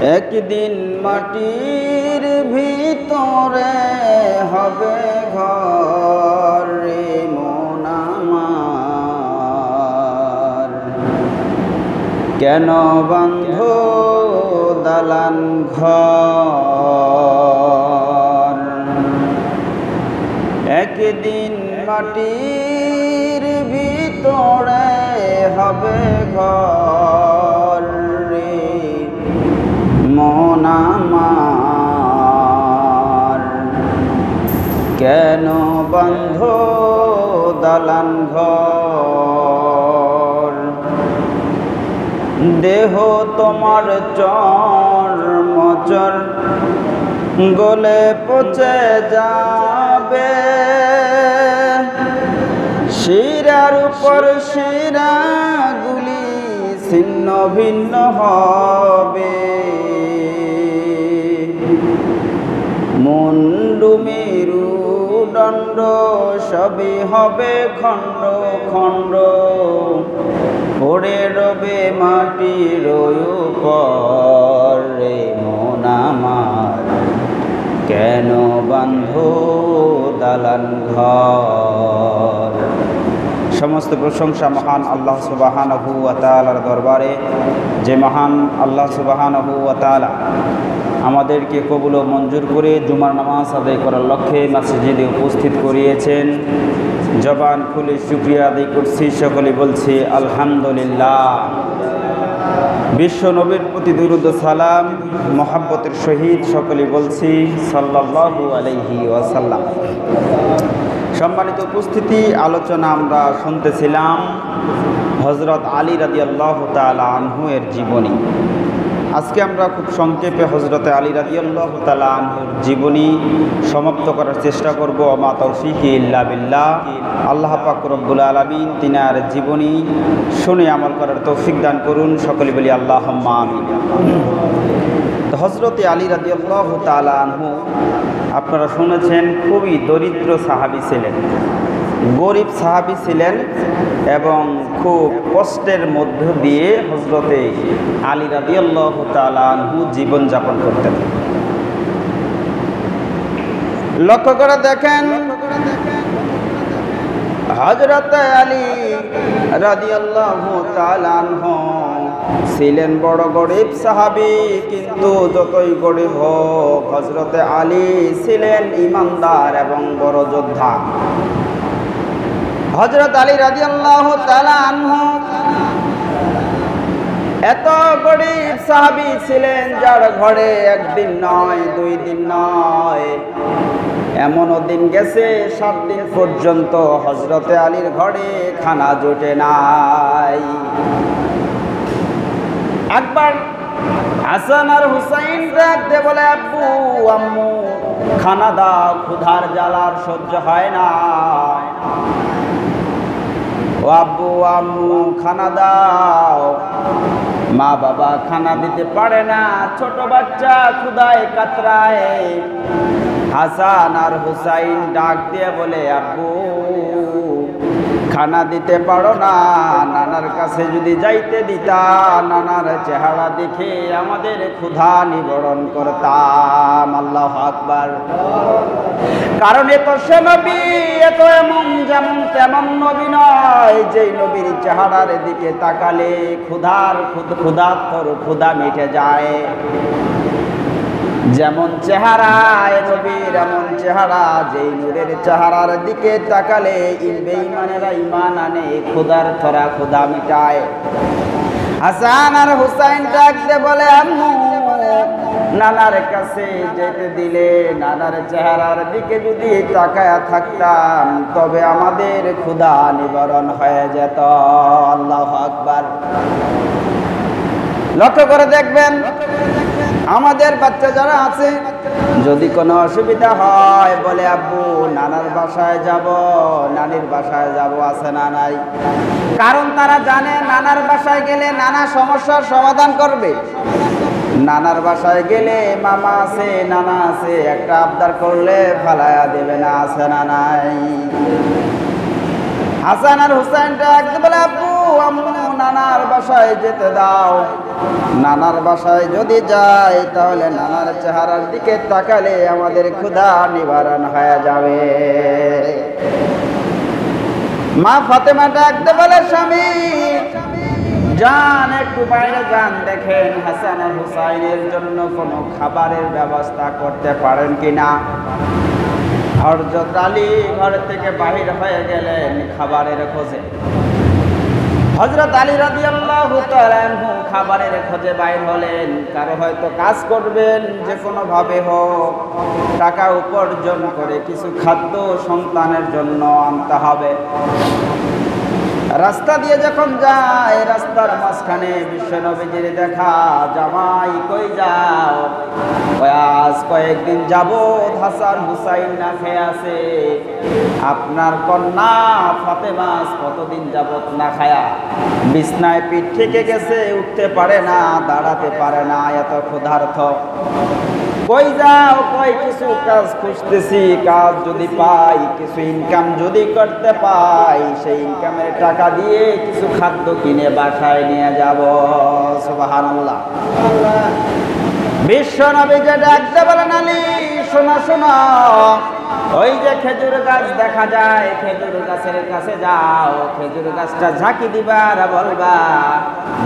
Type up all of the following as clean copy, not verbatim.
একদিন মাটির ভিতরে হবে ঘর রে মন আমার, কেন বন্ধ দালান ঘর। একদিন মাটির ভিতরে হবে ঘর রে মন আমার, কেন বন্ধ দালান ঘর। দেহ তোমার চর্মচর গলে পচে যাবে, শিরার উপর শিরাগুলি ছিন্ন ভিন্ন হবে, মুন্ডু মেরুদণ্ড সবই হবে খণ্ড খণ্ড, পড়ে রবে মাটির উপর রে মন আমার, কেন বান্ধ দালান ঘর। সমস্ত প্রশংসা মহান আল্লাহ সুবহানাহু ওয়া তাআলার দরবারে, যে মহান আল্লাহ সুবহানাহু ওয়া তাআলা আমাদেরকে কবুল ও মঞ্জুর করে জুমার নামাজ আদায় করার লক্ষ্যে মসজিদে উপস্থিত করিয়েছেন। জবান খুলে শুকরিয়া আদায় করছি, সকলে বলছি আলহামদুলিল্লাহ। বিশ্ব নবীর প্রতি দুরূদ ও সালাম মহাব্বতের সহিত সকলে বলছি সাল্লাল্লাহু আলাইহি ওয়াসাল্লাম। সম্মানিত উপস্থিতি, আলোচনা আমরা শুনতেছিলাম হযরত আলী রাদিয়াল্লাহু তাআলা আনহু এর জীবনী। আজকে আমরা খুব সংক্ষেপে হযরত আলী রাদিয়াল্লাহু তাআলা আনহুর জীবনী সমাপ্ত করার চেষ্টা করব। মা তৌফিকি ইল্লা বিল্লাহ। আল্লাহ পাক রব্বুল আলামিন তিনার জীবনী শুনে আমল করার তৌফিক দান করুন, সকলে বলি আল্লাহুম্মা আমিন। তো হযরত আলী রাদিয়াল্লাহু তাআলা আনহু আপনারা শুনেছেন খুবই দরিদ্র সাহাবী ছিলেন, গরিব সাহাবী ছিলেন এবং খুব কষ্টের মধ্য দিয়ে হযরতে আলী রাদিয়াল্লাহু তাআলা আনহু জীবনযাপন করতেন। লক্ষ্য করে দেখেন, হযরতে আলী রাদিয়াল্লাহু তাআলা আনহু ছিলেন বড় গরিব সাহাবী, কিন্তু যতই গরিব হোক হযরতে আলী ছিলেন ঈমানদার এবং বড় যোদ্ধা। হযরত আলী রাদিয়াল্লাহু তাআলা আনহু এত গরিব সাহাবী ছিলেন যার ঘরে একদিন নয়, 2 দিন নয়, এমনও দিন গেছে 7 দিন পর্যন্ত হযরতে আলীর ঘরে খানা জোটে নাই। একবার হাসান আর হুসাইন ডাকতে বলে, আব্বু আম্মু খানা দাও, ক্ষুধার জ্বালার সহ্য হয় না। ও আব্বু আম্মু খানা দাও। মা বাবা খানা দিতে পারে না, ছোট বাচ্চা ক্ষুধায় কাতরায়। হাসান আর হুসাইন ডাক দিয়ে বলে, আব্বু খানা দিতে পারো না, নানার কাছে যদি যাইতে দিতা, নানার চেহারা দেখে আমাদের ক্ষুধা নিবারণ করতাম। আল্লাহু আকবার। কারণ এত সে নবী, এত এমন যেমন তেমন নবী নয় যেই নবীর চেহারার দিকে তাকালে ক্ষুধা মিটে যায়। যেমন চেহারা নবীর এমন চেহারা, যেই নূরের চেহারার দিকে তাকালে বেঈমানেরা ঈমান আনে, ক্ষুধার থরা ক্ষুধা মিটায়। হাসান আর হুসাইন ডাকতে বলে, আম্মু নানার কাছে যেতে দিলে, নানার চেহারার দিকে যদি তাকায়া থাকতাম তবে আমাদের ক্ষুধা নিবারণ হয়ে যেত। আল্লাহু আকবার। লক্ষ্য করে দেখবেন, আমাদের বাচ্চা যারা আছে যদি কোনো অসুবিধা হয় বলে, আব্বু নানার বাসায় যাব, নানির বাসায় যাব, আছে না নাই? কারণ তারা জানে নানার বাসায় গেলে নানা সমস্যার সমাধান করবে। নানার বাসায় গেলে মামা আছে, নানা আছে, একটা আবদার করলে ফালায়া দেবে না, আছে না নাই? হাসান আর হুসাইন ডাকতে বলে, আব্বু আম্মু নানার বাসায় যেতে দাও। নানার বাসায় যদি যাই তাহলে নানার চেহারার দিকে তাকালে আমাদের ক্ষুধা নিবারণ হয়ে যাবে। মা ফাতেমা ডাকতে বলে, স্বামী যান, একটু বাইরে যান, দেখেন হাসান আর হুসাইনের জন্য কোনো খাবারের ব্যবস্থা করতে পারেন কিনা। হযরত আলী ঘর থেকে বাহির হয়ে গেলেন খাবারের খোঁজে। হযরত আলী রাদিয়াল্লাহু তাআলা আনহু খাবারের খোঁজে বাইর হলেন। কারো হয়তো কাজ করবেন, যে কোনো ভাবে হোক টাকা উপার্জন করে কিছু খাদ্য সন্তানের জন্য আনতে হবে। রাস্তা দিয়ে যখন যায়, রাস্তার মাঝখানে বিশ্বনবীজির দেখা। জামাই কই যাও? আজ কয়েকদিন যাবৎ হাসান হুসাইন না খেয়ে আছে। আপনার কন্যা ফাতেমা কতদিন যাবৎ না খায়া বিছনায় পিঠ থেকে গেছে, উঠতে পারে না, দাঁড়াতে পারে না, এত ক্ষুধার্ত। কই যাও? কই কিছু কাজ খুঁজতেছি, কাজ যদি পাই, কিছু ইনকাম যদি করতে পাই, সেই ইনকামের টাকা দিয়ে কিছু খাদ্য কিনে বাসায় নিয়ে যাব। সুবহানাল্লাহ। বিশ্বনবীকে ডাকতে বলেন, আলী শোনো শোনো, ওই যে খেজুর গাছ দেখা যায়, খেজুর গাছের কাছে যাও, খেজুর গাছটা ঝাঁকি দিবা আর বলবা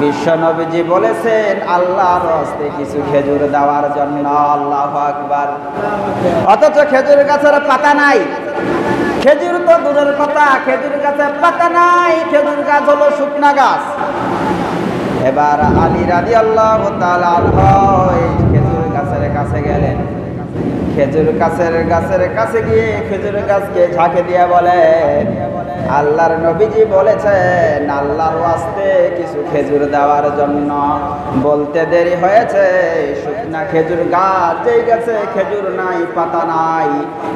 বিশ্বনবীজি বলেছেন আল্লাহর হস্তে কিছু খেজুর দেওয়ার জন্য। আল্লাহু আকবার। অথচ খেজুর গাছের পাতা নাই। খেজুর তো দূরের কথা, খেজুর গাছের পাতা নাই। খেজুর গাছ হলো শুকনা গাছ। এবার আলী রাদিয়াল্লাহু তাআলা আনহু খেজুর গাছের কাছে গেলেন। খেজুর গাছের কাছে গিয়ে খেজুর গাছকে ঝাঁকে দিয়ে বলে, আল্লাহর নবীজি বলেছেন আল্লাহর ওয়াস্তে কিছু খেজুর দেওয়ার জন্য। বলতে দেরি হয়েছে, শুকনা খেজুর গাছ, যেই গাছে খেজুর নাই, পাতা নাই,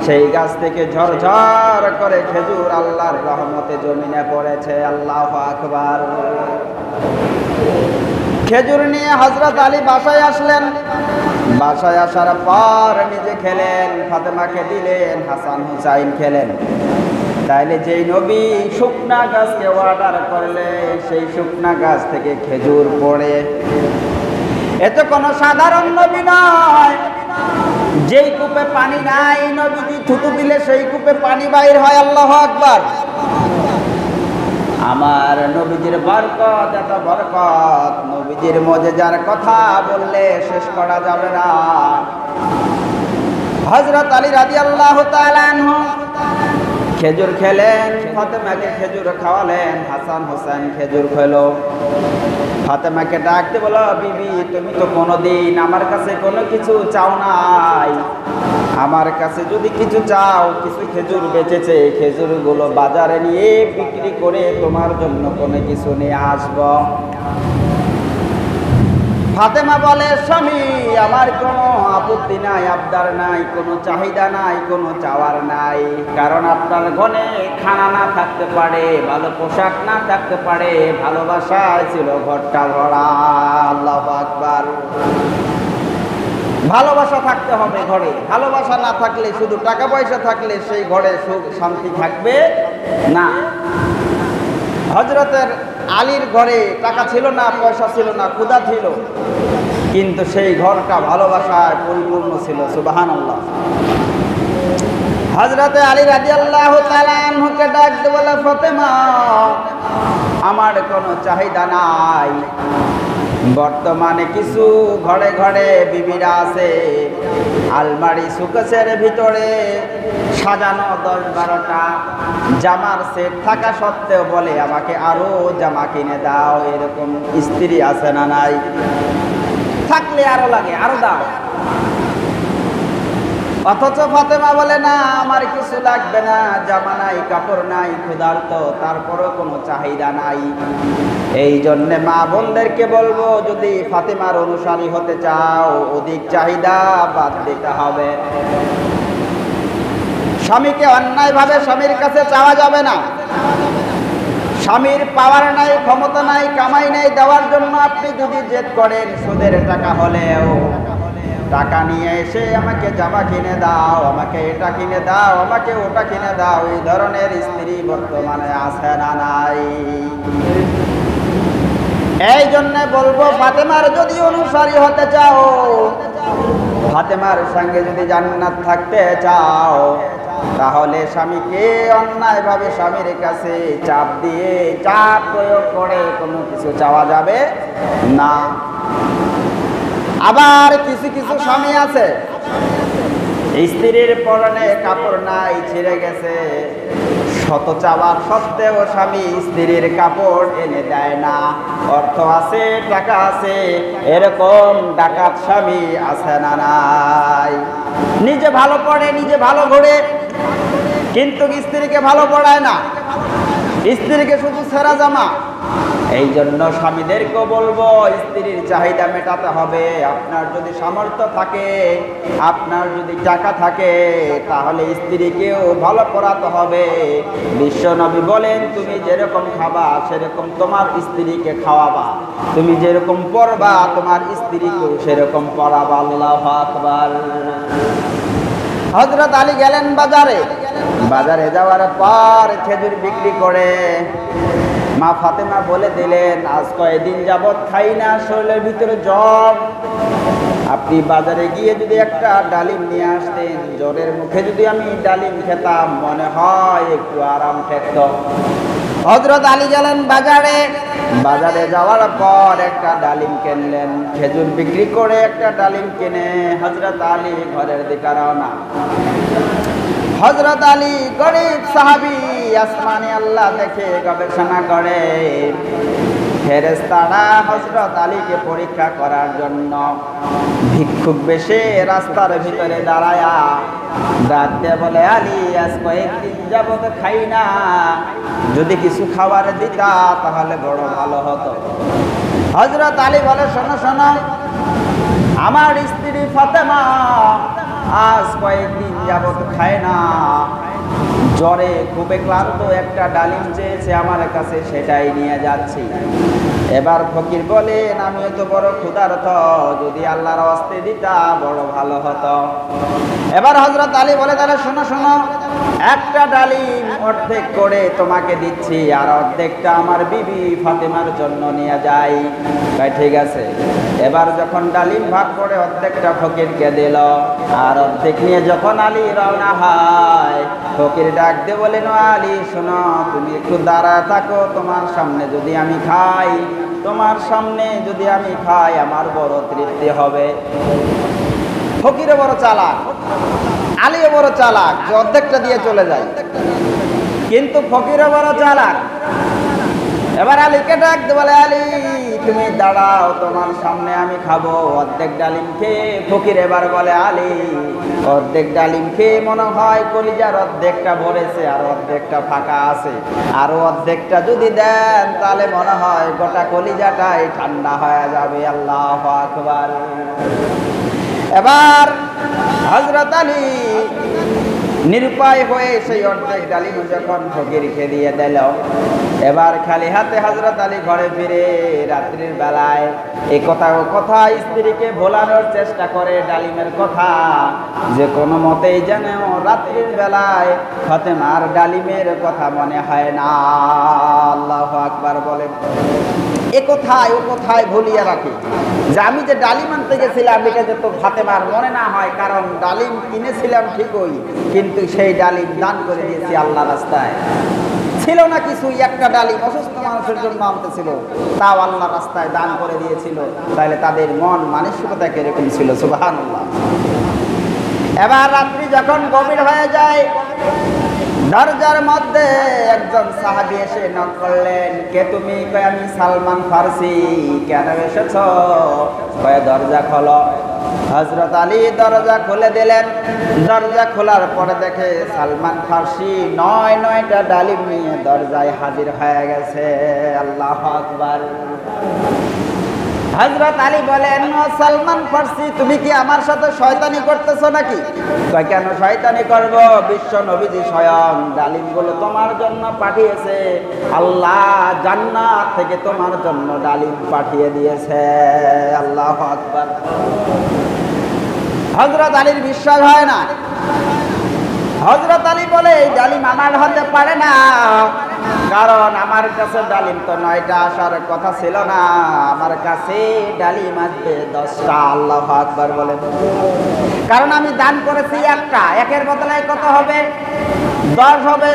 সেই গাছ থেকে ঝরঝর করে খেজুর আল্লাহর রহমতে জমিনে পড়েছে। আল্লাহু আকবার। খেজুর নিয়ে হযরত আলী বাসায় আসলেন। বাসায় আসার পর নিজে খেলেন, ফাতেমাকে দিলেন, হাসান হুসাইন খেলেন। তাইলে যেই নবী শুকনা গাছকে অর্ডার করলে, সেই শুকনা গাছ থেকে খেজুর পড়ে, এত কোনো সাধারণ নবী নয়। যেই কূপে পানি নাই, নবীজি থুতু দিলে সেই কূপে পানি বাইর হয়। আল্লাহু আকবার। আমার নবীজির বরকত, এত বরকত, নবীজির মুজিজার কথা বললে শেষ করা যাবে না। হযরত আলী রাদিয়াল্লাহু তাআলা আনহু খেজুর খেলেন, ফাতেমাকে খেজুর খাওয়ালেন। হাসান হুসাইন খেজুর খেলো। ফাতেমাকে ডাকতে বলো, বিবি তুমি তো কোনোদিন আমার কাছে কোনো কিছু চাও নাই। আমার কাছে যদি কিছু চাও, কিছু খেজুর বেঁচেছে, খেজুরগুলো বাজারে নিয়ে বিক্রি করে তোমার জন্য কোনো কিছু নিয়ে আসবো। ফাতেমা বলে, স্বামী আমার কোনো আপত্তি নাই, আবদার নাই, কোনো চাহিদা নাই, কোনো চাওয়ার নাই। কারণ আপনার ঘরে খানা না থাকতে পারে, ভালো পোশাক না থাকতে পারে, ভালোবাসায় ছিল ঘরটা ভরা। আল্লাহু আকবার। ভালোবাসা থাকতে হবে ঘরে। ভালোবাসা না থাকলে, শুধু টাকা পয়সা থাকলে সেই ঘরে সুখ শান্তি থাকবে না। হযরতের আলীর ঘরে টাকা ছিল না, পয়সা ছিল না, ক্ষুধা ছিল, কিন্তু সেই ঘরটা ভালোবাসায় পরিপূর্ণ ছিল। সুবহানাল্লাহ। হযরতে আলী রাদিয়াল্লাহু তাআলা আনহুকে ডাকতে বলে, ফাতেমা আমার কোনো চাহিদা নাই। বর্তমানে কিছু ঘরে ঘরে বিবিরা আছে, আলমারি সুকেসের ভিতরে সাজানো 10-12টা জামার সেট থাকা সত্ত্বেও বলে আমাকে আরো জামা কিনে দাও। এরকম স্ত্রী আছে না নাই? থাকলে আরো লাগে, আরো দাও। অথচ ফাতেমা বলে, না আমার কিছু লাগবে না, জামা নাই, কাপড় নাই, ক্ষুধার্ত, তারপরও কোনো চাহিদা নাই। এই জন্যে মা বোনদেরকে বলবো, যদি ফাতেমার অনুসারী হতে চাও, অধিক চাহিদা বাদ দিতে হবে। স্বামীকে অন্যায়ভাবে স্বামীর কাছে চাওয়া যাবে না। স্বামীর পাওয়ার নাই, ক্ষমতা নাই, কামাই নাই দেওয়ার জন্য আপনি যদি জেদ করেন, সুদের টাকা হলেও টাকা নিয়ে এসে আমাকে জামা কিনে দাও, আমাকে এটা কিনে দাও, আমাকে ওটা কিনে দাও, এই ধরনের স্ত্রী বর্তমানে আছে না নাই? এই জন্য বলবো, ফাতেমার যদি অনুসারী হতে চাও, ফাতেমার সঙ্গে যদি জান্নাত থাকতে চাও, তাহলে স্বামীকে অন্যায়ভাবে স্বামীর কাছে চাপ দিয়ে, চাপ প্রয়োগ করে কোনো কিছু চাওয়া যাবে না। আবার কিছু কিছু স্বামী আছে, স্ত্রীর পরনে কাপড় নাই, ছিঁড়ে গেছে, শত চাওয়ার সত্ত্বেও স্বামী স্ত্রীর কাপড় এনে দেয় না। অর্থ আছে, টাকা আছে, এরকম ডাকাত স্বামী আছে না নাই? নিজে ভালো পড়ে, নিজে ভালো ঘোরে, কিন্তু স্ত্রীকে ভালো পড়ায় না, স্ত্রীকে শুধু ছেঁড়া জামা। এই জন্য স্বামীদেরকেও বলবো, স্ত্রীর চাহিদা মেটাতে হবে। আপনার যদি সামর্থ্য থাকে, আপনার যদি টাকা থাকে, তাহলে স্ত্রীকেও ভালো পড়াতে হবে। বিশ্বনবী বলেন, তুমি যেরকম খাবা সেরকম তোমার স্ত্রীকে খাওয়াবা, তুমি যেরকম পড়বা তোমার স্ত্রীকেও সেরকম পড়াবা। আল্লাহু আকবার। হযরত আলী গেলেন বাজারে, বাজারে যাওয়ার পর খেজুর বিক্রি করে মা ফাতেমা বলে দিলেন, আজ কয়েকদিন যাবৎ খাই না, শরীরের ভিতরে জ্বর, আপনি বাজারে গিয়ে যদি একটা ডালিম নিয়ে আসতেন, জ্বরের মুখে যদি আমি ডালিম খেতাম, মনে হয় একটু আরাম ঠেকত। হযরত আলী গেলেন বাজারে, বাজারে যাওয়ার পর একটা ডালিম কিনলেন, খেজুর বিক্রি করে একটা ডালিম কিনে হযরত আলী ঘরের দিকে রওনা। হযরত আলী গরিব সাহাবী, আসমানে আল্লাহ দেখে গবেষণা করে। ফেরেশতারা হযরত আলীকে পরীক্ষা করার জন্য ভিক্ষুক বেশে রাস্তার ভিতরে দাঁড়ায়া ডাক দিয়ে বলে, আলী আজ কয়েকদিন যাবত খাই না, যদি কিছু খাবার দিতা তাহলে বড় ভালো হতো। হযরত আলী বলে, শোনো শোনো, আমার স্ত্রী ফাতেমা আজ কয়েকদিন যাবত খায় না, জ্বরে খুবই ক্লান্ত, একটা ডালিম চেয়েছে আমার কাছে, সেটাই নিয়ে যাচ্ছি। এবার ফকির বলেন, আমিও তো বড় ক্ষুধার্ত, যদি আল্লাহর হস্তে দিতা বড় ভালো হতো। এবার হযরত আলী বলে, তাহলে শোনো শোনো, একটা ডালিম অর্ধেক করে তোমাকে দিচ্ছি, আর অর্ধেকটা আমার বিবি ফাতেমার জন্য নিয়ে যাই। তাই ঠিক আছে। এবার যখন ডালিম ভাগ করে অর্ধেকটা ফকিরকে দিল, আর অর্ধেক নিয়ে যখন আলী রওনা হয়, ফকির ডাক দিয়ে বলেন, আলী শোনো, তুমি একটু দাঁড়ায় থাকো, তোমার সামনে যদি আমি খাই, তোমার সামনে যদি আমি খাই, আমার বড় তৃপ্তি হবে। ফকিরও বড় চালাক, আলীও বড় চালাক, যে অর্ধেকটা দিয়ে চলে যায়, কিন্তু ফকিরও বড় চালাক। এবার আলীকে ডাক দিয়ে বলে, আলী তুমি দাঁড়াও, তোমার সামনে আমি খাবো অর্ধেক ডালিম খেয়ে। ফকির এবার বলে, আলী অর্ধেক ডালিম খেয়ে মনে হয় কলিজার অর্ধেকটা ভরেছে, আর অর্ধেকটা ফাঁকা আছে, আর অর্ধেকটা যদি দেন তাহলে মনে হয় গোটা কলিজাটাই ঠান্ডা হয়ে যাবে। আল্লাহু আকবার। এবার হযরত আলী নিরুপায় হয়ে সেই অর্ধেক ডালিম যখন ফকিরকে দিয়ে দিল, এবার খালি হাতে হযরত আলী ঘরে ফিরে রাত্রির বেলায় এই কথা ও কথা স্ত্রীকে ভোলানোর চেষ্টা করে, ডালিমের কথা, যে কোনো মতেই যেন রাত্রির বেলায় ফাতেমার ডালিমের কথা মনে হয় না। আল্লাহু আকবার বলেন। এ কোথায় ও কোথায় ভুলিয়ে রাখি, যে আমি যে ডালিম আনতে গেছিলাম এটা যে তো ফাতেমার মনে না হয়, কারণ ডালিম কিনেছিলাম ঠিকই, কিন্তু সেই ডালিম দান করে দিয়েছি আল্লাহ রাস্তায়। ছিল না কিছু, একটা ডালিম অসুস্থ মানুষের জন্য আনতেছিল, তাও আল্লাহ রাস্তায় দান করে দিয়েছিল। তাহলে তাদের মন মানসিকতা কিরকম ছিল, সুবহানাল্লাহ। এবার রাত্রি যখন গভীর হয়ে যায়, দরজার মধ্যে একজন সাহাবী এসে নক করলেন, কে তুমি? কয় আমি সালমান ফারসি। কেন এসেছো? কয় দরজা খোলো। হযরত আলী দরজা খুলে দিলেন। দরজা খোলার পরে দেখে সালমান ফারসি ৯টা ডালিম নিয়ে দরজায় হাজির হয়ে গেছে। আল্লাহু আকবার। হযরত আলী বলেন, সালমান ফারসি তুমি কি আমার সাথে শয়তানি করতেছো নাকি? কয় কেন শয়তানি করব? বিশ্ব নবীজি স্বয়ং ডালিমগুলো তোমার জন্য পাঠিয়েছে, আল্লাহ জান্নাত থেকে তোমার জন্য ডালিম পাঠিয়ে দিয়েছে। আল্লাহু আকবার। হযরত আলীর বিশ্বাস হয় না। হযরত আলী বলে, এই ডালিম আমার হতে পারে না, কারণ আমার কাছে ডালিম তো 9টা আসার কথা ছিল না, আমার কাছে ডালিম আসবে 10টা। আল্লাহু আকবার বলেন। কারণ আমি দান করেছি একটা, একের বদলে কত হবে? 10 হবে।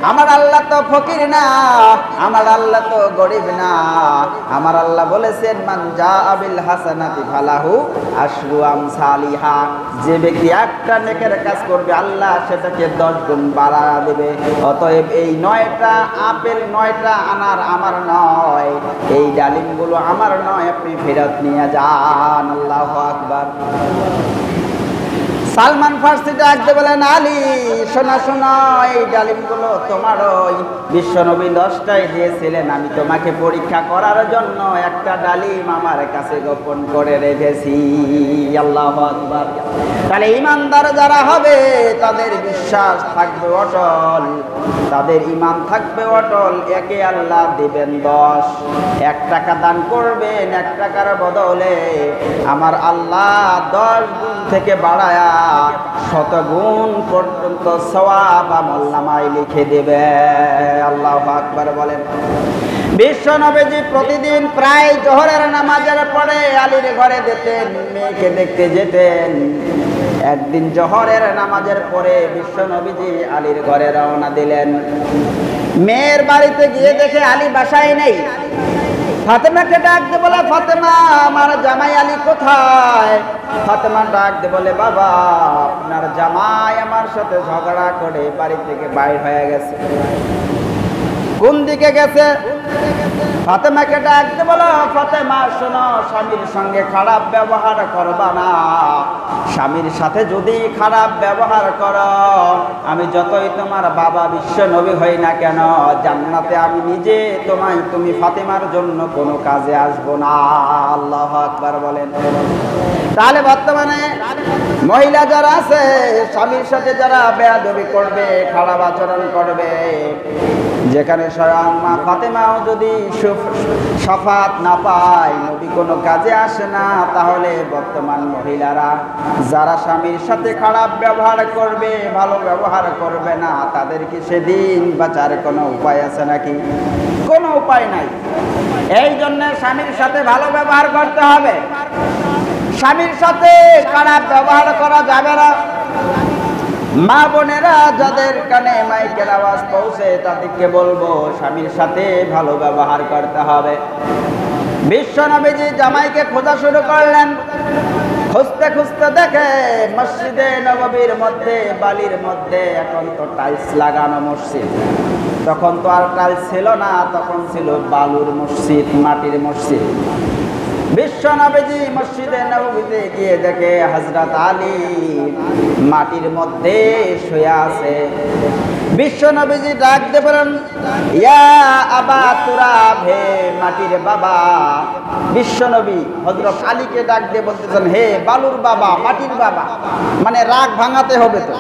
আমার আল্লাহ তো ফকির না, আমার আল্লাহ তো গরিব না। আমার আল্লাহ বলেছেন মান জাআ বিল হাসানাতি ফালাহু আশরু আমসালিহা। যে ব্যক্তি একটা নেকের কাজ করবে আল্লাহ সেটাকে 10 গুণ বাড়ায়া দেবে। অতএব এই 9টা আপেল 9টা আনার আমার নয়, এই ডালিমগুলো আমার নয়, আপনি ফেরত নিয়ে যান। আল্লাহু আকবার। সালমান ফার্সি ডাকতে বলেন আলী শোনা শোনা, এই ডালিমগুলো তোমারই। বিশ্বনবী 10টাই দিয়েছিলেন, আমি তোমাকে পরীক্ষা করার জন্য একটা ডালিম আমার কাছে গোপন করে রেখেছি। আল্লাহু আকবার। তাহলে ইমানদার যারা হবে তাদের বিশ্বাস থাকবে অটল, তাদের ঈমান থাকবে অটল। একে আল্লাহ দিবেন 10। 1 টাকা দান করবেন, 1 টাকার বদলে আমার আল্লাহ 10 গুণ থেকে বাড়ায়া 100 গুণ পর্যন্ত সওয়াব আমলনামায় লিখে দেবে। আল্লাহু আকবার বলেন। বিশ্ব নবীজি প্রতিদিন প্রায় জোহরের নামাজের পরে আলীর ঘরে যেতেন, মেয়েকে দেখতে যেতেন। একদিন জোহরের নামাজের পরে বিশ্ব নবীজি আলীর ঘরে রওনা দিলেন। মেয়ের বাড়িতে গিয়ে দেখে আলী বাসায় নেই। ফাতেমাকে ডাক দিয়ে বলে ফাতেমা আমার জামাই আলী কোথায়? ফাতেমা ডাক দিয়ে বলে বাবা আপনার জামাই আমার সাথে ঝগড়া করে বাড়ি থেকে বাইর হয়ে গেছে। কোন দিকে গেছে? ফাতেমাকে ডাক দিয়ে বলো ফাতেমা শোনো, স্বামীর সঙ্গে খারাপ ব্যবহার করবা না। স্বামীর সাথে যদি খারাপ ব্যবহার করো, আমি যতই তোমার বাবা বিশ্ব নবী হই না কেন, জান্নাতে আমি নিজে তুমি ফাতেমার জন্য কোনো কাজে আসবো না। আল্লাহু আকবার বলেন। তাহলে বর্তমানে মহিলা যারা আছে, স্বামীর সাথে যারা বেয়াদবি করবে, খারাপ আচরণ করবে, যেখানে স্বয়ং মা ফাতেমাও যদি শফাত না পায়, নবী কোনো কাজে আসে না, তাহলে বর্তমান মহিলারা যারা স্বামীর সাথে খারাপ ব্যবহার করবে, ভালো ব্যবহার করবে না, তাদের কি সেদিন বাঁচার কোনো উপায় আছে নাকি? কোনো উপায় নাই। এই জন্য স্বামীর সাথে ভালো ব্যবহার করতে হবে, স্বামীর সাথে খারাপ ব্যবহার করা যাবে না। মা বোনেরা যাদের কানে মাইকের আওয়াজ পৌঁছে তাদেরকে বলবো স্বামীর সাথে ভালো ব্যবহার করতে হবে। বিশ্ব নবীজি জামাইকে খোঁজা শুরু করলেন। খুঁজতে খুঁজতে দেখে মসজিদে নববীর মধ্যে বালির মধ্যে, এখন তো টাইলস লাগানো মসজিদ, তখন তো আর টাইলস ছিল না, তখন ছিল বালুর মসজিদ, মাটির মসজিদ। বিশ্ব নবীজি মসজিদে নববীতে গিয়ে দেখে হযরত আলী মাটির মধ্যে শুয়ে আছে। বিশ্ব নবীজি ডাক দিয়ে বলেন ইয়া আবা তুরাব, হে মাটির বাবা। বিশ্ব নবী হযরত আলীকে ডাক দিয়ে বলতেছেন হে বালুর বাবা, মাটির বাবা, মানে রাগ ভাঙাতে হবে তো।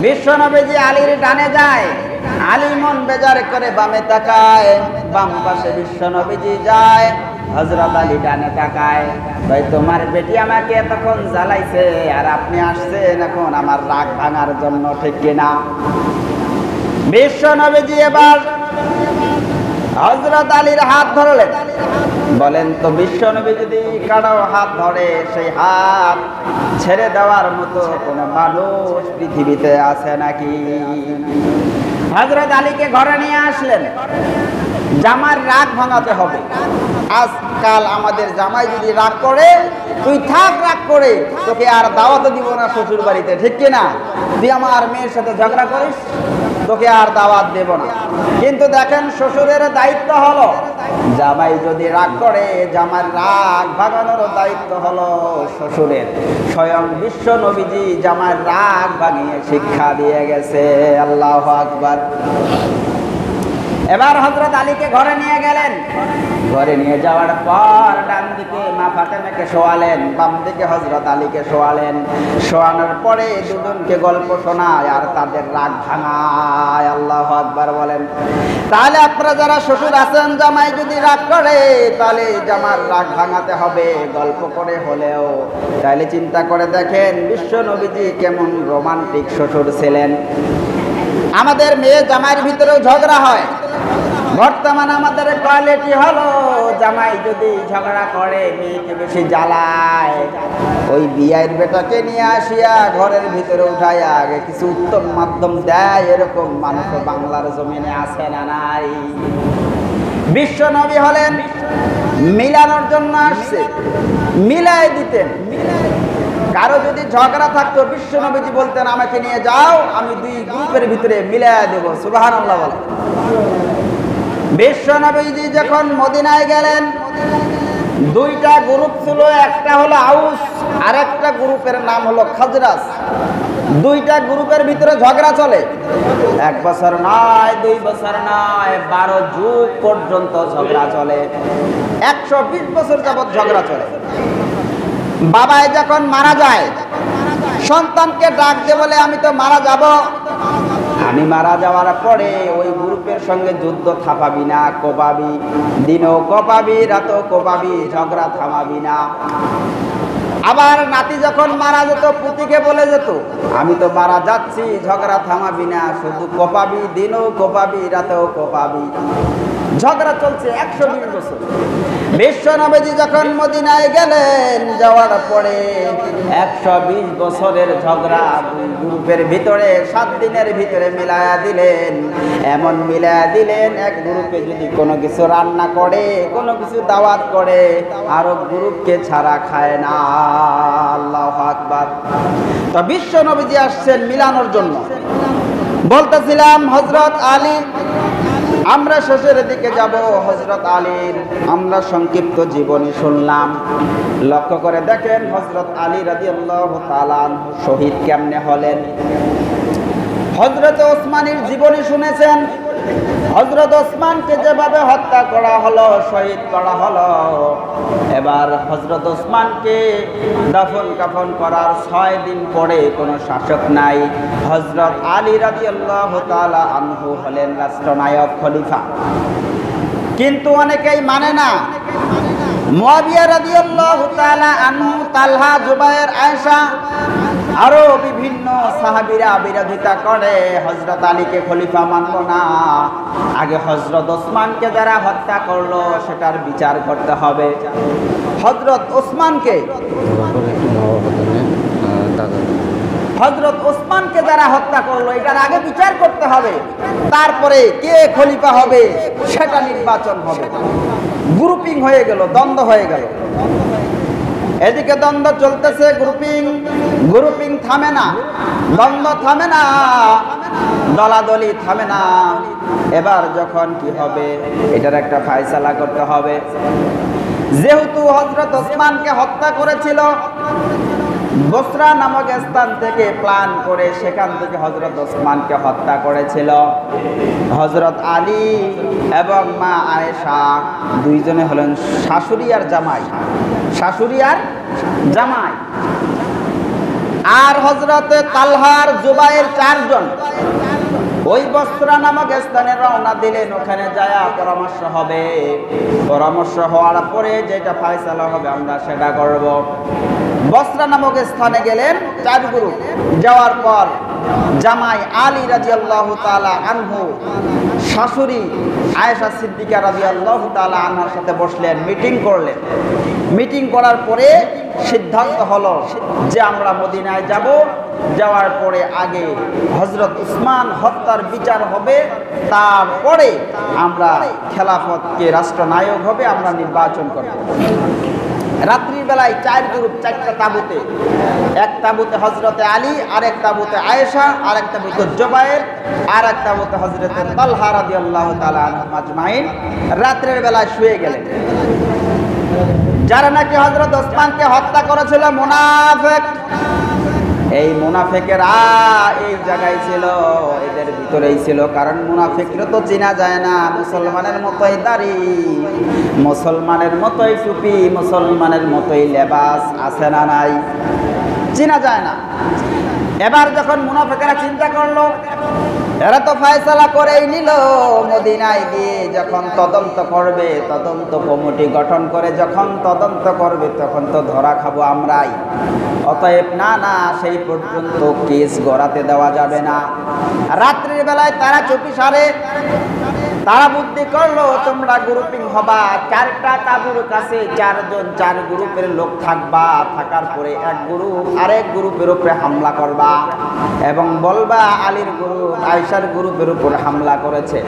বিশ্ব নবীজি আলীর ডানে যায়, আলী মন বেজার করে বামে তাকায়, বাম পাশে বিশ্ব নবীজি যায়, হযরত আলী ডানে তাকায়। ভাই তোমার বেটি আমাকে এতক্ষণ জ্বালাইছে আর আপনি আসছেন এখন আমার রাগ ভাঙার জন্য, ঠিক কিনা? বিশ্ব নবীজি এবার হযরত আলীর হাত ধরলেন। বলেন তো বিশ্ব নবী যদি কারো হাত ধরে, সেই হাত ছেড়ে দেওয়ার মতো কোনো মানুষ পৃথিবীতে আছে নাকি? হযরত আলীকে ঘরে নিয়ে আসলেন। জামার রাগ ভাঙাতে হবে। আজকাল আমাদের জামাই যদি রাগ করে, তুই থাক রাগ করে, তোকে আর দাওয়াত দিব না শ্বশুর বাড়িতে, ঠিক কিনা? তুই আমার মেয়ের সাথে ঝগড়া করিস, তোকে আর দাওয়াত দেব না। কিন্তু দেখেন শ্বশুরের দায়িত্ব হলো, জামাই যদি রাগ করে, জামার রাগ ভাঙানোর দায়িত্ব হলো শ্বশুরের। স্বয়ং বিশ্ব নবীজি জামার রাগ ভাঙিয়ে শিক্ষা দিয়ে গেছে। আল্লাহু আকবার। এবার হযরত আলীকে ঘরে নিয়ে গেলেন। ঘরে নিয়ে যাওয়ার পর ডান দিকে মা ফাতেমাকে শোয়ালেন, বাম দিকে হযরত আলীকে শোয়ালেন। শোয়ানোর পরে দুজনকে গল্প শোনায় আর তাদের রাগ ভাঙায়। আল্লাহু আকবার বলেন। তাহলে আপনারা যারা শ্বশুর আছেন, জামাই যদি রাগ করে, তাহলে জামার রাগ ভাঙাতে হবে গল্প করে হলেও। তাহলে চিন্তা করে দেখেন বিশ্ব নবীজি কেমন রোমান্টিক শ্বশুর ছিলেন। আমাদের মেয়ে জামাইয়ের ভিতরেও ঝগড়া হয়। বর্তমান আমাদের কোয়ালিটি হলো জামাই যদি ঝগড়া করে মেয়েকে বেশি জ্বালায়, ওই বিয়ের বেটাকে নিয়ে আসিয়া ঘরের ভিতরে উঠায় আগে কিছু উত্তম মাধ্যম দেয়। এরকম মানুষ বাংলার জমিনে আছে না নাই? বিশ্ব নবী হলেন মিলানোর জন্য আসছে, মিলাই দিতেন। কারো যদি ঝগড়া থাকতো বিশ্ব নবীজি বলতেন আমাকে নিয়ে যাও, আমি দুই গ্রুপের ভিতরে মিলাই দেব। সুবহানাল্লাহ বলে। বিশ্ব নবীজি যখন মদিনায় গেলেন, দুইটা গ্রুপ ছিল, একটা হলো আউস আর একটা গ্রুপের নাম হলো খাজরাজ। দুইটা গ্রুপের ভিতরে ঝগড়া চলে। 1 বছর নয়, 2 বছর নয়, 12 যুগ পর্যন্ত ঝগড়া চলে। 120 বছর যাবৎ ঝগড়া চলে। বাবাই যখন মারা যায়, সন্তানকে ডাক দিয়ে বলে আমি তো মারা যাব, আমি মারা যাওয়ার পরে ওই গ্রুপের সঙ্গে যুদ্ধ থামাবি না, কোপাবি, দিনও কোপাবি, রাতও কোপাবি, ঝগড়া থামাবি না। আবার নাতি যখন মারা যেত, পুতিকে বলে যেত আমি তো মারা যাচ্ছি, ঝগড়া থামাবি না, শুধু কোপাবি, দিনও কোপাবি, রাতেও কোপাবি। ঝগড়া চলছে 120 বছর। বিশ্ব নবীজি যখন মদিনায় গেলেন, যাওয়ার পরে 120 বছরের ঝগড়া দুই গ্রুপের ভিতরে 7 দিনের ভিতরে মিলায়া দিলেন। এমন মিলায়া দিলেন, এক গ্রুপে যদি কোনো কিছু রান্না করে, কোনো কিছু দাওয়াত করে, আরো গ্রুপকে ছাড়া খায় না। আল্লাহু আকবার। তো বিশ্ব নবীজি আসছেন মিলানোর জন্য। বলতেছিলাম হযরত আলী, আমরা শেষের দিকে যাব। হযরত আলীর আমরা সংক্ষিপ্ত জীবনী শুনলাম। লক্ষ্য করে দেখেন হযরত আলী রাদিয়াল্লাহু তাআলা আনহু শহীদ কেমনে হলেন। হযরত ওসমানের জীবনী শুনেছেন। হযরত ওসমানকে যেভাবে হত্যা করা হলো, শহীদ করা হলো। এবার হযরত ওসমানকে দাফন কাফন করার 6 দিন পরে কোনো শাসক নাই। হযরত আলী রাদিয়াল্লাহু তাআলা আনহু হলেন রাষ্ট্রনায়ক, খলিফা। কিন্তু অনেকেই মানে না। মুয়াবিয়া রাদিয়াল্লাহু তাআলা আনহু, তালহা, জুবায়ের, আয়েশা আরো বিভিন্ন সাহাবীরা বিরোধিতা করে, হযরত আলীকে খলিফা মানল না। আগে হযরত ওসমানকে যারা হত্যা করলো সেটার বিচার করতে হবে। হযরত ওসমানকে যারা হত্যা করলো এটার আগে বিচার করতে হবে, তারপরে কে খলিফা হবে সেটা নির্বাচন হবে। গ্রুপিং হয়ে গেল, দ্বন্দ্ব হয়ে গেল। এদিকে দ্বন্দ্ব চলতেছে, গ্রুপিং থামে না, দ্বন্দ্ব থামে না, দলাদলি থামে না। এবার যখন কি হবে, এটার একটা ফায়সালা করতে হবে। যেহেতু হযরত ওসমানকে হত্যা করেছিল, বসরা নামক স্থান থেকে প্ল্যান করে সেখান থেকে হযরত ওসমানকে হত্যা করেছিল। হযরত আলী এবং মা আয়েশা দুইজনে হলেন শাশুড়ি আর জামাই, শাশুড়ি আর জামাই। আর হযরত তালহার, জুবায়ের 4 জন ওই বসরা নামক স্থানে রওনা দিলেন। ওখানে যায় পরামর্শ হবে, পরামর্শ হওয়ার পরে যেটা ফয়সালা হবে আমরা সেটা করব। বসরা নামক স্থানে গেলেন 4 গ্রুপ। যাওয়ার পর জামাই আলী রাদিয়াল্লাহু তাআলা আনহু, শাশুড়ি আয়েশা সিদ্দিকা রাদিয়াল্লাহু তাআলা আনহার সাথে বসলেন, মিটিং করলেন। মিটিং করার পরে সিদ্ধান্ত হলো যে আমরা মদিনায় যাব। যাওয়ার পরে আগে হযরত ওসমান হত্যার বিচার হবে, তারপরে আমরা খেলাফতকে রাষ্ট্রনায়ক হবে, আমরা নির্বাচন করব। রাত্রির বেলায় 4 গ্রুপ, 4টা তাঁবুতে। এক তাঁবুতে হযরতে আলী, আর এক তাঁবুতে আয়েশা, আর এক তাঁবুতে জুবায়ের, আর এক তাঁবুতে হযরতে তালহা রাদিয়াল্লাহু তাআলা আনহুম আজমাইন রাত্রের বেলায় শুয়ে গেলেন। যারা নাকি হযরত ওসমানকে হত্যা করেছিল মুনাফিক, এই মুনাফিকেরা এই জায়গায় ছিল, এদের ভিতরেই ছিল। কারণ মুনাফিকরা তো চেনা যায় না। মুসলমানের মতোই দাড়ি, মুসলমানের মতোই টুপি, মুসলমানের মতোই লেবাস, আছে না নাই? চেনা যায় না। এবার যখন মুনাফিকেরা চিন্তা করলো এরা তো ফয়সালা করেই নিল, মদিনায় গিয়ে যখন তদন্ত করবে, তদন্ত কমিটি গঠন করে যখন তদন্ত করবে, তখন তো ধরা খাবো আমরাই। অতএব না, সেই পর্যন্ত কেস গড়াতে দেওয়া যাবে না। রাত্রির বেলায় তারা চুপি সারে, তারা বুদ্ধি করলো তোমরা গ্রুপিং হবা, 4টা তাঁবুর কাছে 4 জন 4 গ্রুপের লোক থাকবা, থাকার পরে এক গ্রুপ আরেক গ্রুপের উপরে হামলা করবা এবং বলবা আলীর গ্রুপ আয়েশার গ্রুপের উপর হামলা করেছে,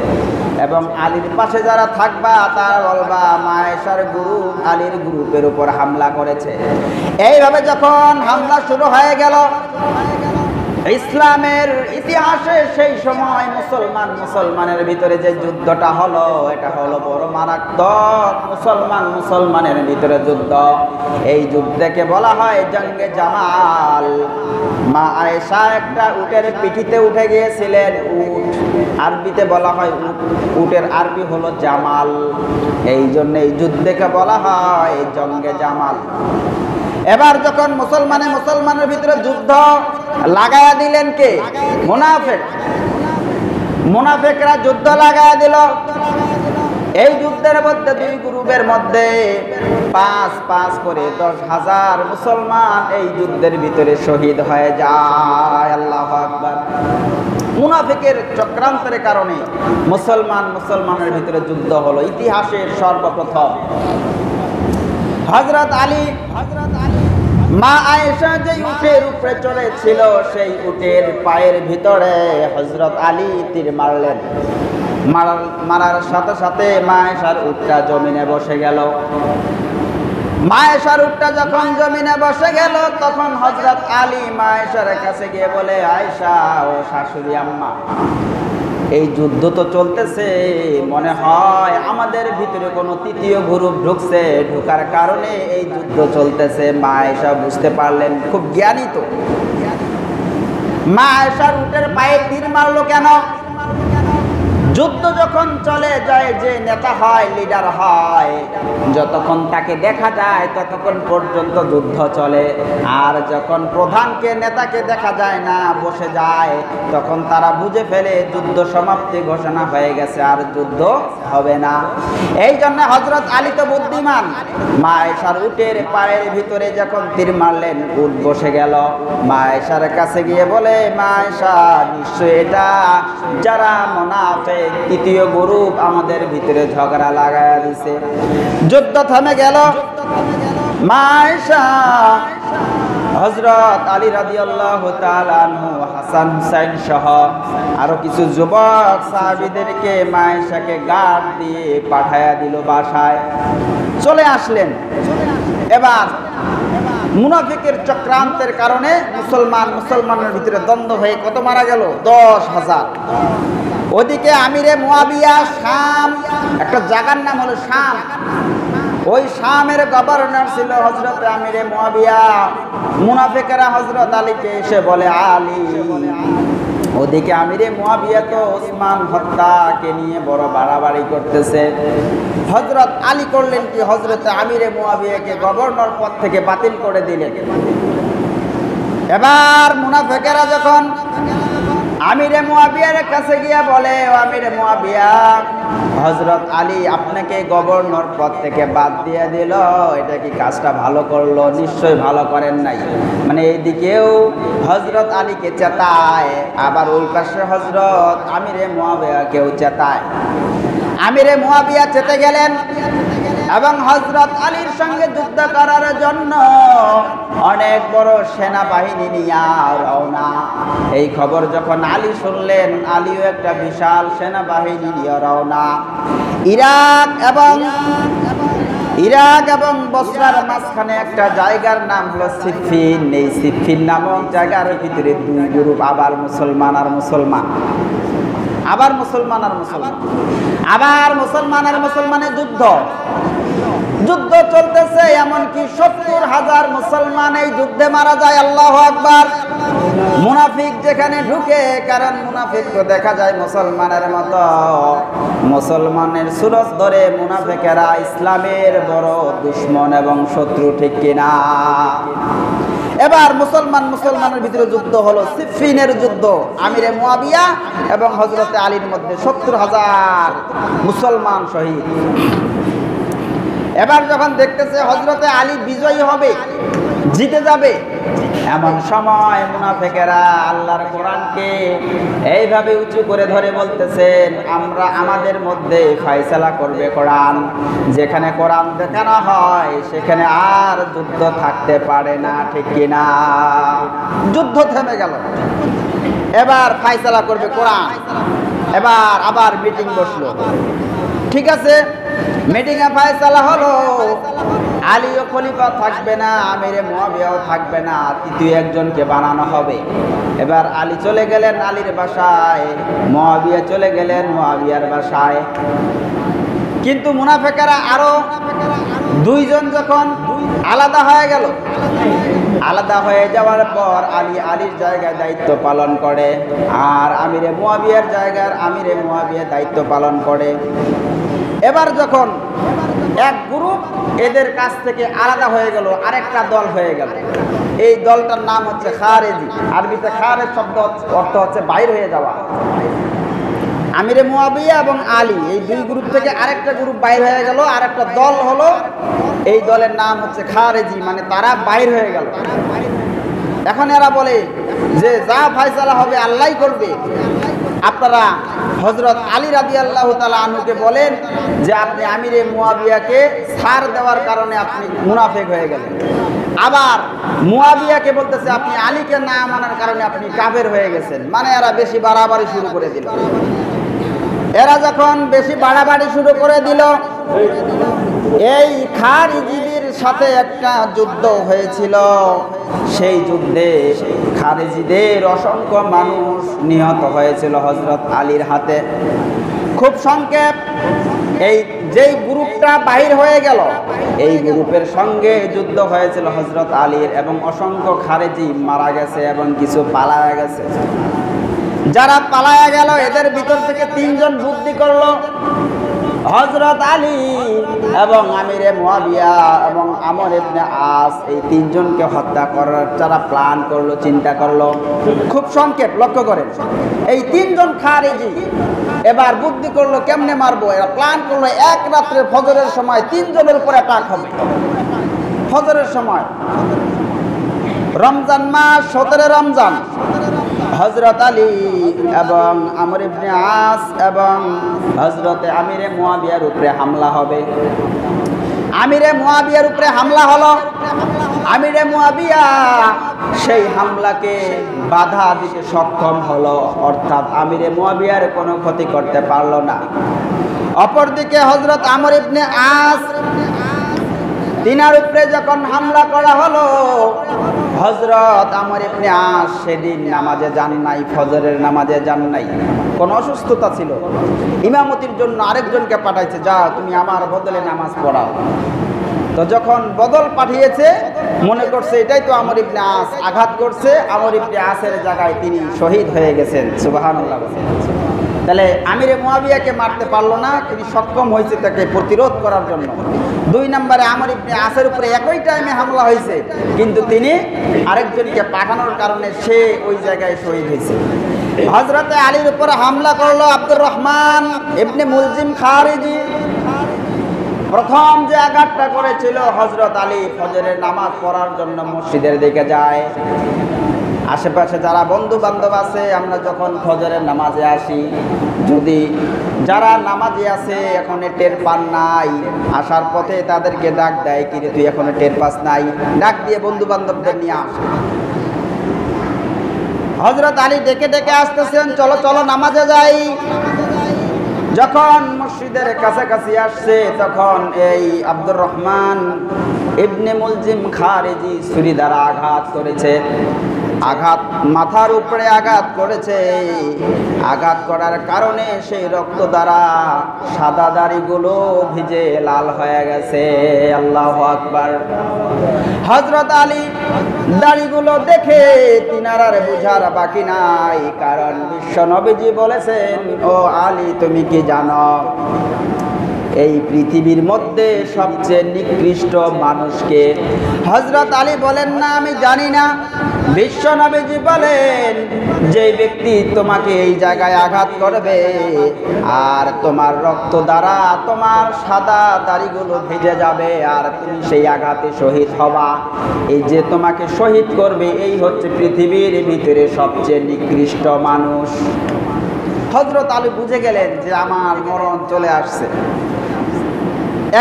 এবং আলীর পাশে যারা থাকবা তারা বলবা আয়েশার গ্রুপ আলীর গ্রুপের উপর হামলা করেছে। এইভাবে যখন হামলা শুরু হয়ে গেল, ইসলামের ইতিহাসে সেই সময় মুসলমানের ভিতরে যে যুদ্ধটা হলো, এটা হলো বড় মারাত্মক মুসলমানের ভিতরে যুদ্ধ। এই যুদ্ধকে বলা হয় জঙ্গে জামাল। মা আয়েশা একটা উটের পিঠিতে উঠে গিয়েছিলেন। উট আরবিতে বলা হয় উটের আরবি হলো জামাল, এই জন্য এই যুদ্ধকে বলা হয় জঙ্গে জামাল। এবার যখন মুসলমানের ভিতরে যুদ্ধ লাগায়া দিলেন কে? মুনাফিকরা যুদ্ধ লাগায়া দিল। এই যুদ্ধের মধ্যে 2 গ্রুপের মধ্যে 5 করে 10,000 মুসলমান এই যুদ্ধের ভিতরে শহীদ হয়ে যায়। আল্লাহু আকবার। মুনাফিকের চক্রান্তের কারণে মুসলমানের ভিতরে যুদ্ধ হলো, ইতিহাসের সর্বপ্রথম। হযরত আলী মা আয়েশা যে উটের উপরে চড়েছিল, সেই উটের পায়ের ভিতরে হযরত আলী তীর মারলেন। মারার সাথে সাথে মা আয়েশার উটটা জমিনে বসে গেল। মা আয়েশার উটটা যখন জমিনে বসে গেল, তখন হযরত আলী মা আয়েশার কাছে গিয়ে বলে, আয়েশা ও শাশুড়ি আম্মা, এই যুদ্ধ তো চলতেছে, মনে হয় আমাদের ভিতরে কোনো তৃতীয় গ্রুপ ঢুকছে, ঢোকার কারণে এই যুদ্ধ চলতেছে। মা আয়েশা বুঝতে পারলেন, খুব জ্ঞানী তো। মা আয়েশার উটের পায়ে তীর মারলো কেন? যুদ্ধ যখন চলে যায়, যে নেতা হয়, লিডার হয়, যতক্ষণ তাকে দেখা যায় ততক্ষণ পর্যন্ত যুদ্ধ চলে। আর যখন প্রধানকে নেতাকে দেখা যায় না, বসে যায়, তখন তারা বুঝে ফেলে যুদ্ধ সমাপ্তি ঘোষণা হয়ে গেছে, আর যুদ্ধ হবে না। এই জন্য হযরত আলী তো বুদ্ধিমান, মা আয়েশার উটের পায়ের ভিতরে যখন তীর মারলেন, উট বসে গেল। মা আয়েশার কাছে গিয়ে বলে, মা আয়েশা, নিশ্চয়ই এটা যারা মুনাফিক তৃতীয় গ্রুপ আমাদের ভিতরে ঝগড়া লাগায়া দিছে। যুদ্ধ থেমে গেল। মা আয়েশা হযরত আলী রাদিয়াল্লাহু তাআলা আনহু, হাসান হুসাইন সহ আরো কিছু যুবক সাহাবীদেরকে মা আয়েশাকে গার্ড দিয়ে পাঠায়া দিল বাসায়। চলে আসলেন। এবার মুনাফিকের চক্রান্তের কারণে মুসলমানের ভিতরে দ্বন্দ্ব হয়ে কত মারা গেল? 10,000। ওদিকে আমিরে মুয়াবিয়া শাম, একটা জায়গার নাম হলো শাম, ওই শামের গভর্নর ছিল হযরত আমিরে মুয়াবিয়া। মুনাফিকেরা হযরত আলীকে এসে বলে, আলী, ওদিকে আমিরে মুয়াবিয়া তো ওসমান হত্যাকে নিয়ে বড় বাড়াবাড়ি করতেছে। হযরত আলী করলেন কি? হযরত আমিরে মুয়াবিয়াকে গভর্নর পদ থেকে বাতিল করে দিলেন। এবার মুনাফিকেরা যখন আমিরে মুয়াবিয়ার কাছে গিয়ে বলে, ও আমিরে মুয়াবিয়া, হযরত আলী আপনাকে গভর্নর পদ থেকে বাদ দিয়ে দিল, এটা কি কাজটা ভালো করলো? নিশ্চয়ই ভালো করেন নাই। মানে এইদিকেও হযরত আলীকে চেতায়, আবার ওই পাশে হযরত আমিরে মুয়াবিয়াকেও চেতায়। আমিরে মুয়াবিয়া চেতে গেলেন এবং হযরত আলীর সঙ্গে যুদ্ধ করার জন্য অনেক বড় সেনাবাহিনী নিয়ে রওনা। এই খবর যখন আলী শুনলেন, আলীও একটা বিশাল সেনাবাহিনী নিয়ে রওনা। ইরাক এবং বসরার মাঝখানে একটা জায়গার নাম হলো সিফিন। এই সিফিন নামক জায়গার ভিতরে 2 গ্রুপ, আবার মুসলমান আর মুসলমান, আবার মুসলমান আর মুসলমান, আবার মুসলমান আর মুসলমানের যুদ্ধ চলতেছে। এমনকি 70,000 মুসলমান এই যুদ্ধে মারা যায়। আল্লাহু আকবার। মুনাফিক যেখানে ঢুকে, কারণ মুনাফিক তো দেখা যায় মুসলমানের মতো, মুসলমানের সুরত ধরে মুনাফিকেরা ইসলামের বড় দুশমন এবং শত্রু, ঠিক কিনা? এবার মুসলমানের ভিতরে যুদ্ধ হলো, সিফিনের যুদ্ধ। আমিরে মুয়াবিয়া এবং হযরতে আলীর মধ্যে 70,000 মুসলমান শহীদ। এবার যখন দেখতেছে হযরতে আলী বিজয়ী হবে, জিতে যাবে, এমন সময় মুনাফিকেরা আল্লাহর কোরআনকে এইভাবে উঁচু করে ধরে বলতেছেন, আমাদের মধ্যে ফয়সালা করবে কোরআন। যেখানে কোরআন দেখানো হয় সেখানে আর যুদ্ধ থাকতে পারে না, ঠিক কিনা? যুদ্ধ থেমে গেল, এবার ফয়সালা করবে কোরআন। এবার আবার মিটিং বসলো, ঠিক আছে, মিটিংয়ে ফয়সালা হলো আলীও খলিফা থাকবে না, আমিরে মুয়াবিয়াও থাকবে না, তৃতীয় একজনকে বানানো হবে। এবার আলী চলে গেলেন আলীর বাসায়, মুয়াবিয়া চলে গেলেন মুয়াবিয়ার বাসায়। কিন্তু মুনাফিকেরা আরো দুইজন যখন আলাদা হয়ে গেল, আলাদা হয়ে যাওয়ার পর আলীর জায়গায় দায়িত্ব পালন করে, আর আমিরে মুয়াবিয়ার জায়গার আমিরে মুয়াবিয়া দায়িত্ব পালন করে। এবার যখন এক গ্রুপ এদের কাছ থেকে আলাদা হয়ে গেল, আরেকটা দল হয়ে গেল। এই দলটার নাম হচ্ছে খারেজি। আরবিতে খারেজ শব্দ অর্থ হচ্ছে বাইর হয়ে যাওয়া। আমিরে মুয়াবিয়া এবং আলী এই দুই গ্রুপ থেকে আরেকটা গ্রুপ বাইর হয়ে গেল, আরেকটা দল হলো। এই দলের নাম হচ্ছে খারেজি, মানে তারা বাইর হয়ে গেল। এখন এরা বলে যে যা ফয়সালা হবে আল্লাহই করবে। আপনারা হযরত আলী রাদিয়াল্লাহু তাআলা আনহুকে বলেন যে আপনি আমিরে মুয়াবিয়াকে ছাড় দেওয়ার কারণে আপনি মুনাফিক হয়ে গেলেন। আবার মুয়াবিয়াকে বলতেছে আপনি আলীকে না মানার কারণে আপনি কাফের হয়ে গেছেন। মানে এরা বেশি বাড়াবাড়ি শুরু করে দিল। এরা যখন বেশি বাড়াবাড়ি শুরু করে দিল, এই খারিজিদের সাথে একটা যুদ্ধ হয়েছিল। সেই যুদ্ধে খারিজিদের অসংখ্য মানুষ নিহত হয়েছিল হযরত আলীর হাতে। খুব সংক্ষেপ, এই যেই গ্রুপটা বাহির হয়ে গেল, এই গ্রুপের সঙ্গে যুদ্ধ হয়েছিল হযরত আলীর, এবং অসংখ্য খারিজি মারা গেছে এবং কিছু পালায়া গেছে। যারা পালায়া গেল এদের ভিতর থেকে তিনজন বুদ্ধি করলো, হযরত আলী এবং আমিরে মুয়াবিয়া এবং আমর ইবনে আস, এই তিনজনকে হত্যা করার যারা প্ল্যান করলো, চিন্তা করলো। খুব সংক্ষেপ লক্ষ্য করেন, এই তিনজন খারিজি এবার বুদ্ধি করলো কেমনে মারবো। এরা প্ল্যান করলো এক রাত্রে ফজরের সময় তিনজনের উপর অ্যাটাক হবে। ফজরের সময়, রমজান মাস, 17 রমজান, হযরত আলী এবং আমর ইবনে আস এবং হযরতে আমিরে মুয়াবিয়ার উপরে হামলা হবে। আমিরে মুয়াবিয়ার উপরে হামলা হলো। আমিরে মুয়াবিয়া সেই হামলাকে বাধা দিতে সক্ষম হলো, অর্থাৎ আমিরে মুয়াবিয়ার কোনো ক্ষতি করতে পারলো না। অপরদিকে হযরত আমর ইবনে আস, তিনার উপরে যখন হামলা করা হলো, হযরত আমর ইবনে আস সেদিন নামাজে যান নাই, ফজরের নামাজে যান নাই। কোন অসুস্থতা ছিল, ইমামতির জন্য আরেকজনকে পাঠাইছে, যা তুমি আমার বদলে নামাজ পড়াও। তো যখন বদল পাঠিয়েছে, মনে করছে এটাই তো আমর ইবনে আস আঘাত করছে, আমর ইবনে আসের জায়গায় তিনি শহীদ হয়ে গেছেন। সুবহানাল্লাহ। তাহলে আমিরে মুয়াবিয়াকে মারতে পারলো না, তিনি সক্ষম হয়েছে তাকে প্রতিরোধ করার জন্য। 2 নম্বরে আমর ইবনে আসের উপরে একই টাইমে হামলা হয়েছে, কিন্তু তিনি আরেকজনকে পাঠানোর কারণে সে ওই জায়গায় শহীদ হয়েছে। হযরতে আলীর উপরে হামলা করলো আব্দুর রহমান ইবনে মুলজিম খারিজি। প্রথম যে আঘাতটা করেছিল, হযরত আলী ফজরের নামাজ পড়ার জন্য মসজিদের দিকে যায়। আশেপাশে যারা বন্ধু বান্ধব আছে, আমরা যখন ফজরের নামাজে আসি, যদি যারা নামাজে আছে এখনো টের পান নাই, আসার পথে তাদেরকে ডাক দেয়, কিরে তুই এখনো টের পাস নাই, ডাক দিয়ে বন্ধু বান্ধবদের নিয়ে আসে। হযরত আলী ডেকে ডেকে আসতেছেন, চলো চলো নামাজে যাই। যখন মসজিদের কাছাকাছি আসছে, তখন এই আব্দুর রহমান ইবনে মুলজিম খারিজি ছুরি দ্বারা আঘাত করেছে। আঘাত মাথার উপরে আঘাত করেছে। আঘাত করার কারণে সেই রক্ত দ্বারা সাদা দাড়িগুলো ভিজে লাল হয়ে গেছে। আল্লাহু আকবার। হযরত আলী দাড়িগুলো দেখে তিনার আর বুঝার বাকি নাই, কারণ বিশ্ব নবীজি বলেছেন, ও আলী তুমি কি জানো এই পৃথিবীর মধ্যে সবচেয়ে নিকৃষ্ট মানুষকে? হযরত আলী বলেন, না আমি জানি না। বিশ্ব নবীজি বলেন, যে ব্যক্তি তোমাকে এই জায়গায় আঘাত করবে আর তোমার রক্ত দ্বারা তোমার সাদা দাড়িগুলো ভিজে যাবে আর তুমি সেই আঘাতে শহীদ হবা, এই যে তোমাকে শহীদ করবে এই হচ্ছে পৃথিবীর ভিতরে সবচেয়ে নিকৃষ্ট মানুষ। হযরত আলী বুঝে গেলেন যে আমার মরণ চলে আসছে।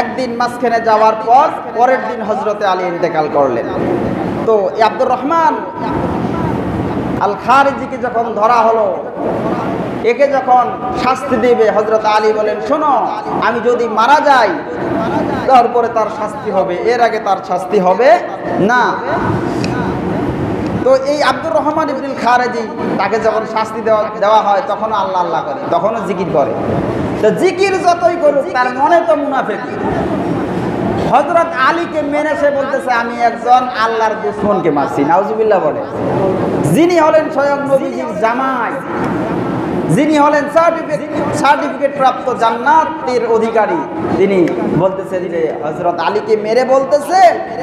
একদিন মাঝখানে যাওয়ার পর পরের দিন হযরতে আলী ইন্তেকাল করলেন। তো আব্দুর রহমান আল খারিজিকে যখন ধরা হলো, একে যখন শাস্তি দেবে, হযরত আলী বলেন, শোনো, আমি যদি মারা যাই তারপরে তার শাস্তি হবে, এর আগে তার শাস্তি হবে না। তো এই আব্দুর রহমান ইবনুল খারিজি তাকে যখন শাস্তি দেওয়া হয় তখনও আল্লাহ আল্লাহ করে, তখনও জিকির করে। তো জিকির যতই করুক তার মনে তো মুনাফিকি। হযরত আলীকে মেনে সে বলতেছে, আমি একজন আল্লাহর দুশমনকে মারছি। নাউজুবিল্লাহ বলে। যিনি হলেন স্বয়ং নবীজির জামাই, যিনি হলেন সার্টিফিকেট প্রাপ্ত জান্নাতের অধিকারী, তিনি বলতেছেন যে হযরত আলীকে মেরে বলতেছে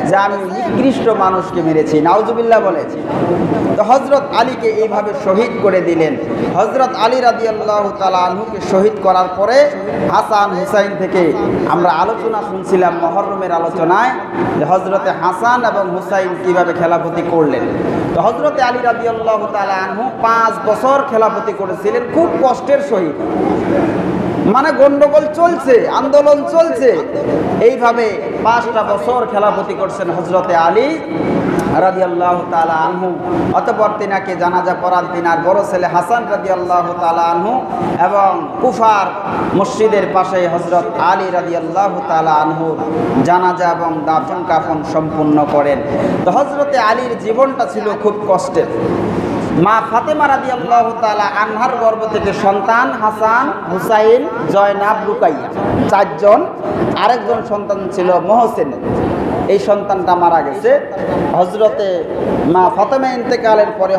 যে আমি নিকৃষ্ট মানুষকে মেরেছি। নাউজুবিল্লাহ বলেছি। তো হযরত আলীকে এইভাবে শহীদ করে দিলেন। হযরত আলী রাদিয়াল্লাহু তাআলা আনহুকে শহীদ করার পরে হাসান হুসাইন থেকে আমরা আলোচনা শুনছিলাম মুহররমের আলোচনায়, যে হযরতে হাসান এবং হুসাইন কিভাবে খেলাফতি করলেন। তো হযরতে আলী রাদিয়াল্লাহু তাআলা আনহু 5 বছর খেলাফতি করেছিলেন, খুব কষ্টের সহিত। মানে গন্ডগোল চলছে, আন্দোলন চলছে, এইভাবে 5টা বছর খেলাফতি করছেন হযরতে আলী রাদিয়াল্লাহু তাআলা আনহু। অতঃপর তিনাকে জানাজা পড়ান তিনার বড় ছেলে হাসান রাদিয়াল্লাহু তাআলা আনহু, এবং কুফার মসজিদের পাশে হযরত আলী রাদিয়াল্লাহু তাআলা আনহু জানাজা এবং দাফন কাফন সম্পূর্ণ করেন। তো হযরতে আলীর জীবনটা ছিল খুব কষ্টের। মা ফাতেমা রাদিয়াল্লাহু তাআলা আনহার গর্ভ থেকে সন্তান হাসান, হুসাইন, জয়নাব, রুকাইয়া, 4 জন। আরেকজন সন্তান ছিল মোহসেন। এই সন্তানটা মারা গেছে। হযরতে মা ফাতেমা ইন্তেকালের পরে